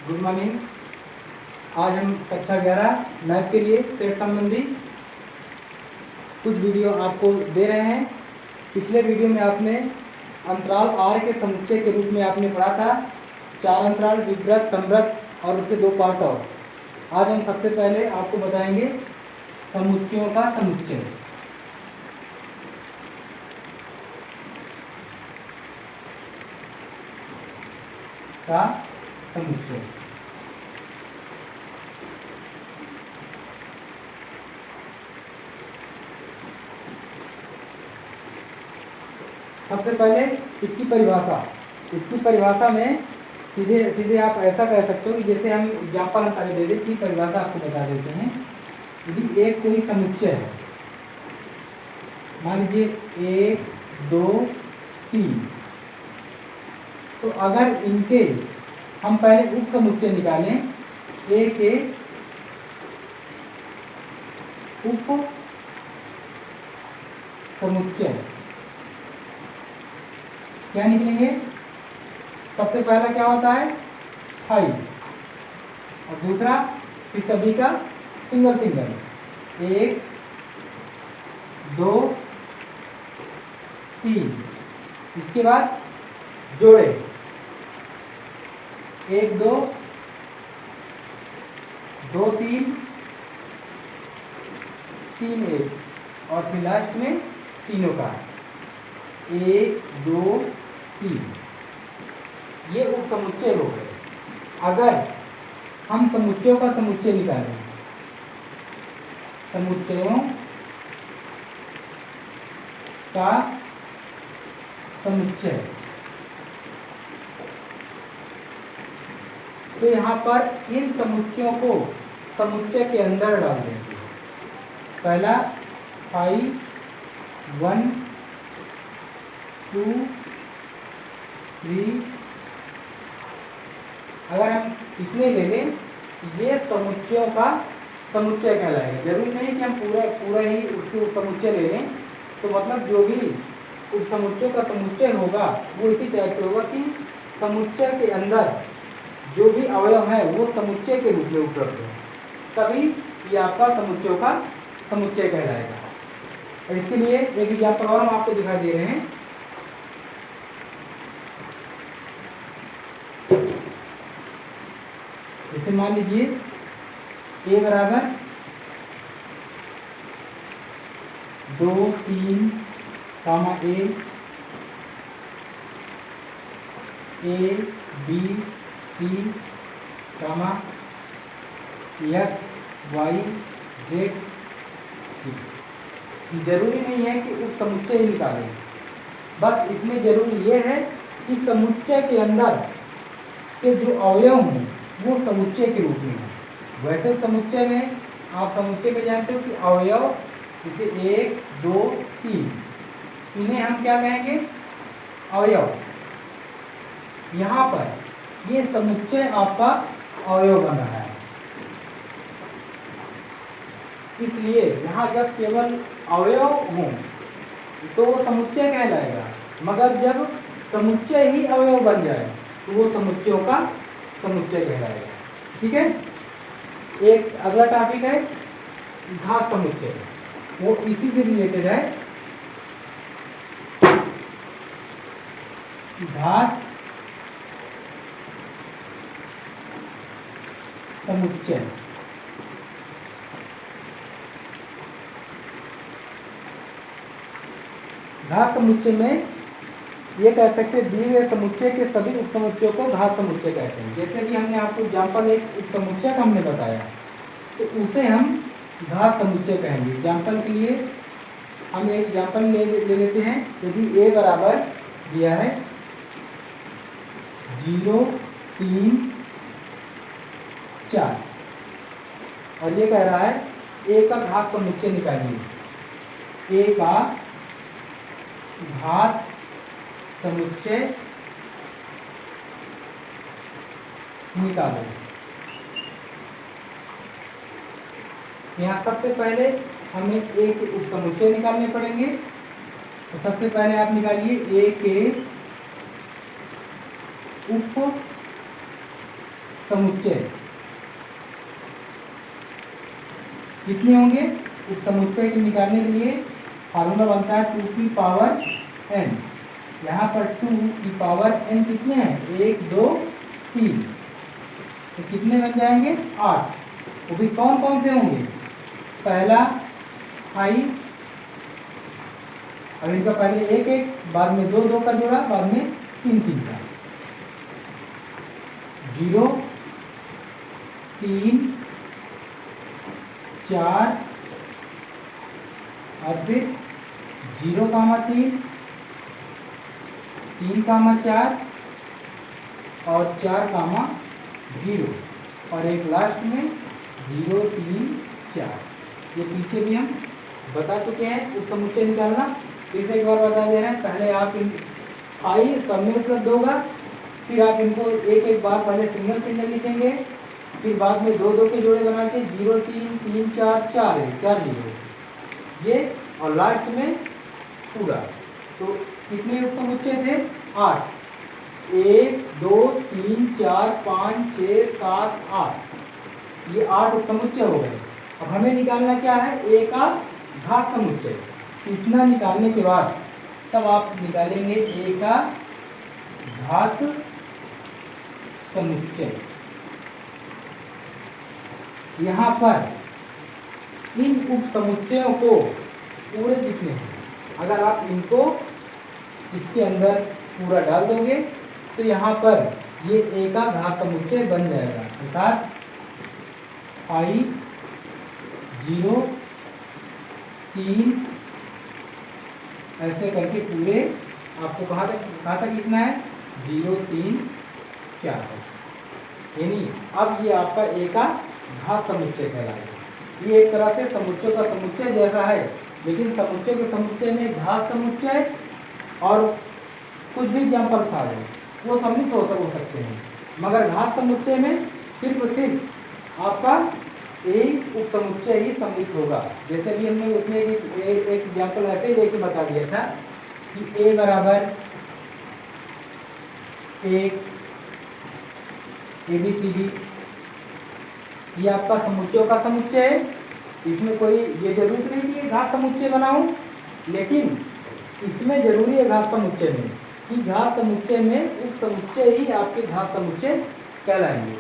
Good morning. आज हम कक्षा 11 मैथ के लिए सेट संबंधी कुछ वीडियो आपको दे रहे हैं। पिछले वीडियो में आपने अंतराल आर के समुच्चय के रूप में आपने पढ़ा था, चार अंतराल, विवृत, समवृत और उसके दो पार्ट। और आज हम सबसे पहले आपको बताएंगे समुच्चयों का समुच्चय। का समुच्चय सबसे पहले इसकी परिभाषा में सीधे आप ऐसा कह सकते हो कि जैसे हम एग्जाम्पल हम पहले दे दें, इसकी परिभाषा आपको बता देते हैं। यदि एक कोई समुच्चय है, मान लीजिए 1 2 3, तो अगर इनके हम पहले उप समुच्चय निकालें, ए के उप समुच्चय क्या निकलेंगे? सबसे पहला क्या होता है 5, और दूसरा फिर सभी का सिंगल 1 2 3, इसके बाद जोड़े 1 2 2 3 3 1, और फिर लास्ट में तीनों का 1 2 3। ये उप समुच्चय हो गए। अगर हम समुच्चयों का समुच्चय निकालें, समुच्चयों का समुच्चय, तो यहाँ पर इन समुच्चयों को समुच्चय के अंदर डाल देंगे। पहला 5 1 2 3, अगर हम इतने ले लें, ये समुच्चयों का समुच्चय कहलाएगा। जरूरी नहीं कि हम पूरा ही उसके समुच्चय ले लें, तो मतलब जो भी उस समुच्चय का समुच्चय होगा वो इसी टाइप से होगा कि समुच्चय के अंदर जो भी अवयव है वो समुच्चय के रूप में उपलब्ध है, तभी ये आपका समुच्चयों का समुच्चय कहलाएगा। और इसके लिए एक एग्जाम्पल और हम आपको दिखा दे रहे हैं। जैसे मान लीजिए a बराबर 2 3 a b c x y z। जरूरी नहीं है कि उस समुच्चय ही निकालें, बस इसमें जरूरी ये है कि समुच्चय के अंदर के जो अवयव हैं वो समुच्चय के रूप में है। वैसे समुच्चय में आप समुच्चय में जानते हो कि अवयव जैसे 1 2 3, इन्हें हम क्या कहेंगे? अवयव। यहाँ पर ये समुच्चय आपका अवयव बन रहा है, इसलिए यहाँ जब केवल अवयव हों तो वो समुच्चय कहलाएगा, मगर जब समुच्चय ही अवयव बन जाए तो वो समुच्चयों का समुच्चय कहलाएगा। ठीक है। एक अगला टॉपिक है घात समुच्चय, वो इसी से रिलेटेड है। घात समुच्चय घात समुच्चय में ये कह सकते हैं दिए गए समुच्चय के सभी उप समुच्चयों को घात समुच्चय कहते हैं। जैसे कि हमने आपको एग्जाम्पल एक उप समुच्चय का हमने बताया, तो उसे हम घात समुच्चय कहेंगे। एग्जाम्पल के लिए हम एक एग्जाम्पल ले लेते हैं। यदि a बराबर दिया है 0 3 4, और ये कह रहा है a का घात समुच्चय निकालिए। a का घात समुच्चय निकालो। यहाँ सबसे पहले हमें a के उप समुच्चय निकालने पड़ेंगे। तो सबसे पहले आप निकालिए a के उप समुच्चय कितने होंगे? उप समुच्चय के निकालने के लिए फार्मूला बनता है 2 की पावर n। यहाँ पर 2 की पावर n कितने हैं? 1 2 3, तो कितने बन जाएंगे? 8। वो भी कौन कौन से होंगे? पहला i, अब इनका पहले 1 1, बाद में 2 2 का जोड़ा, बाद में 3 3 का। 0 3 4 और फिर 0 कामा 3 3 कामा 4 और 4 कामा 0 और एक लास्ट में 0 3 4। ये पीछे भी हम बता चुके हैं। उस समुच्चय निकालना फिर से एक बार बता दे रहे हैं। पहले आप इन आई सब में उपलब्ध होगा, फिर आप इनको एक एक बार पहले सिंगल सिंगल लिखेंगे, फिर बाद में 2 2 के जोड़े बना के 0 3 3 4 4 है 4 0 ये, और लास्ट में पूरा। तो कितने उप समुच्चय थे? 8। 1 2 3 4 5 6 7 8, ये 8 उप समुच्चय हो गए। अब हमें निकालना क्या है? ए का घात समुच्चय। इतना निकालने के बाद तब आप निकालेंगे ए का घात समुच्चय। यहाँ पर इन उप समुच्चयों को पूरे जितने हैं, अगर आप इनको इसके अंदर पूरा डाल दोगे तो यहाँ पर ये ए का घात समुच्चय बन जाएगा। अर्थात i 0 3 ऐसे करके पूरे आपको कहाँ तक लिखना है? 0 3 4। यानी अब ये आपका ए का घात समुच्चय कहलाएगा। ये एक तरह से समुच्चय का समुच्चय जैसा है, लेकिन समुच्चय के समुच्चय में घात समुच्चय और कुछ भी एग्जाम्पल्स आ रहे वो सम्मिलित हो सकते हैं, मगर घात समुच्चय में सिर्फ आपका एक उप समुच्चय ही सम्मिलित होगा। जैसे भी हमने उसमें एक एग्जाम्पल ऐसे ही लेके बता दिया था कि a बराबर 1 ABCD, ये आपका समुच्चयों का समुच्चय है। इसमें कोई ये जरूरत नहीं कि घात समुच्चय बनाऊं, लेकिन इसमें जरूरी है घात समुच्चय में कि घात समुच्चय में उप समुच्चय ही आपके घात समुच्चय कहलाएंगे।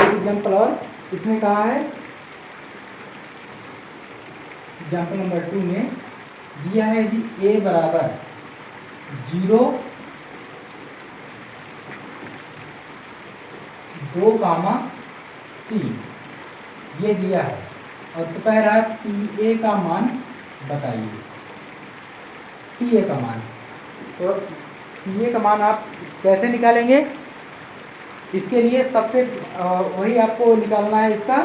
एग्जाम्पल और इसमें कहा है, एग्जाम्पल नंबर 2 में दिया है कि a बराबर 0 2 कामा 3 ये दिया है, और तो कह रहा है TA का मान बताइए। TA का मान, तो TA का मान आप कैसे निकालेंगे? इसके लिए सबसे वही आपको निकालना है इसका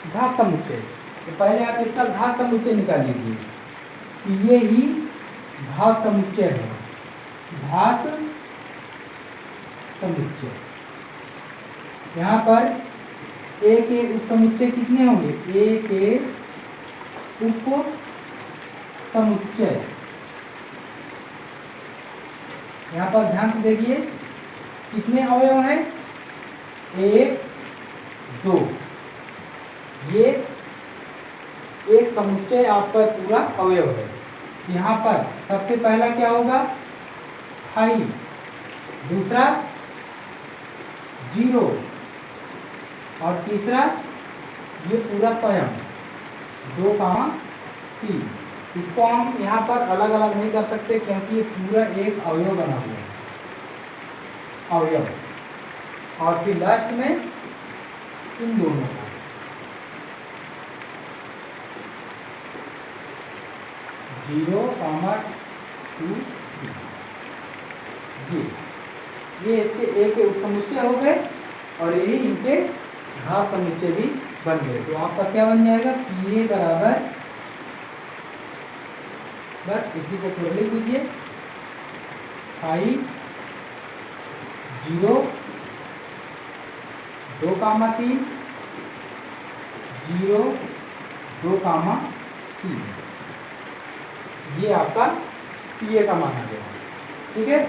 घात समुच्चय। तो पहले आप इसका घात समुच्चय निकाल लीजिए कि ये ही घात समुच्चय है। घात समुच्चय, यहाँ पर a के उप समुच्चय कितने होंगे? a के उप समुच्चय, यहाँ पर ध्यान से देखिए कितने अवयव हैं? 1 2, ये एक समुच्चय आपका पूरा अवयव है। यहाँ पर सबसे पहला क्या होगा? i, दूसरा 0 और तीसरा ये पूरा स्वयं 2 कामा 3। इसको हम यहाँ पर अलग अलग नहीं कर सकते क्योंकि ये पूरा एक अवयव बना हुआ है, अवयव। और फिर लास्ट में इन दोनों का 0 कामा 2 3। ये इसके ए के उप समुच्चय हो गए और यही इनके घात समुच्चय भी बन गए। तो आपका क्या बन जाएगा? PA बराबर, बस इसी को थोड़ा लिख दीजिए, i 0 2 कामा 3 0 2 कामा 3, ये आपका पी ए का मान आ गया। ठीक है,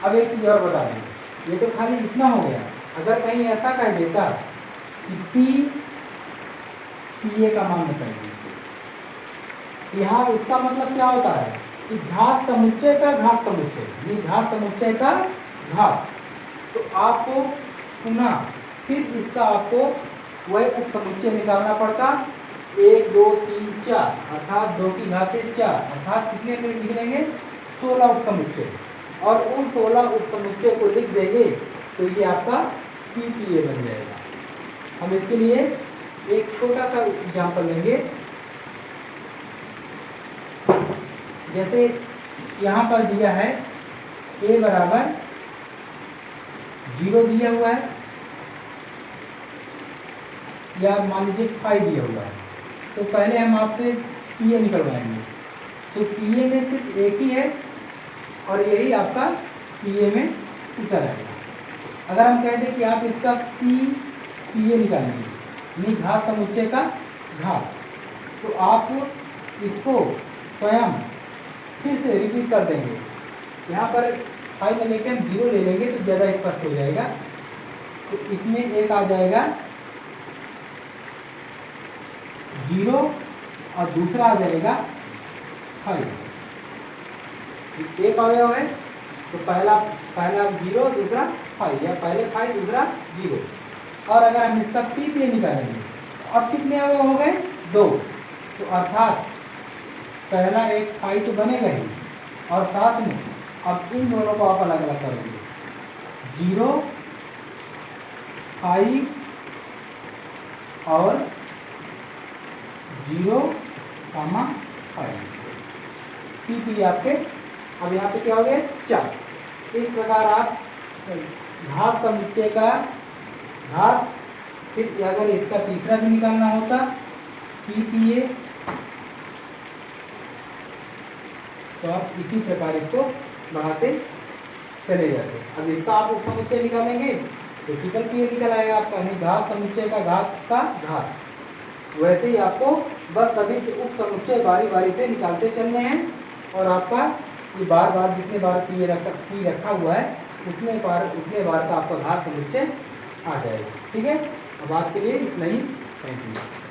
अब एक चीज़ और बता दें, ये तो खाली इतना हो गया। अगर कहीं ऐसा कह देता कि पी ए का मान बताइए, यहाँ इसका मतलब क्या होता है कि घात समुच्चय का घात समुच्चय, ये घात समुच्चय का घात, तो आपको पुनः फिर इसका आपको वही उप समुच्चय निकालना पड़ता। 1 2 3 4 अर्थात 2 की घातें 4 अर्थात कितने में निकलेंगे 16 उप समुच्चय, और उन 16 उप समुच्चय को लिख देंगे तो ये आपका पीपीए बन जाएगा। हम इसके लिए एक छोटा सा एग्जाम्पल लेंगे। जैसे यहाँ पर दिया है a बराबर 0 दिया हुआ है, या मान लीजिए 5 दिया हुआ है, तो पहले हम आपसे पीए निकलवाएंगे। तो पीए में सिर्फ एक ही है और यही आपका पीए में उतर आएगा। अगर हम कह दें कि आप इसका पीए निकालेंगे, यानी घात समुच्चय का घात, तो आप इसको स्वयं फिर से रिपीट कर देंगे। यहाँ पर 5 में लेके हम 0 ले लेंगे तो ज़्यादा स्पष्ट हो जाएगा। तो इसमें एक आ जाएगा 0 और दूसरा आ जाएगा 5। एक अवयव है तो पहला 0 दूसरा 5, या पहले 5 दूसरा 0। और अगर हम इसका पीपीए निकालेंगे तो अब कितने अवयव हो गए 2, तो अर्थात पहला एक 5 तो बनेगा ही, और साथ में अब इन दोनों को आप अलग अलग करेंगे, 0 5 और 0 कामा 5, पीपी आपके अब यहाँ पे क्या हो गया 4। इस प्रकार आप घात समुच्चय का घात, फिर अगर इसका तीसरा भी निकालना होता पीपीए, तो आप इसी प्रकार इसको बढ़ाते चले जाते। अब इसका आप उप समुच्चय निकालेंगे तो ट्रिपल पीए निकल आएगा आपका, यानी घात समुच्चय का घात का घात। वैसे ही आपको बस सभी के उप समुच्चय बारी बारी से निकालते चलने हैं, और आपका ये बार बार जितने बार पी रखा हुआ है उतने बार का आपका घात समुच्चय आ जाएगा। ठीक है, अब आज के लिए इतना ही। Thank you.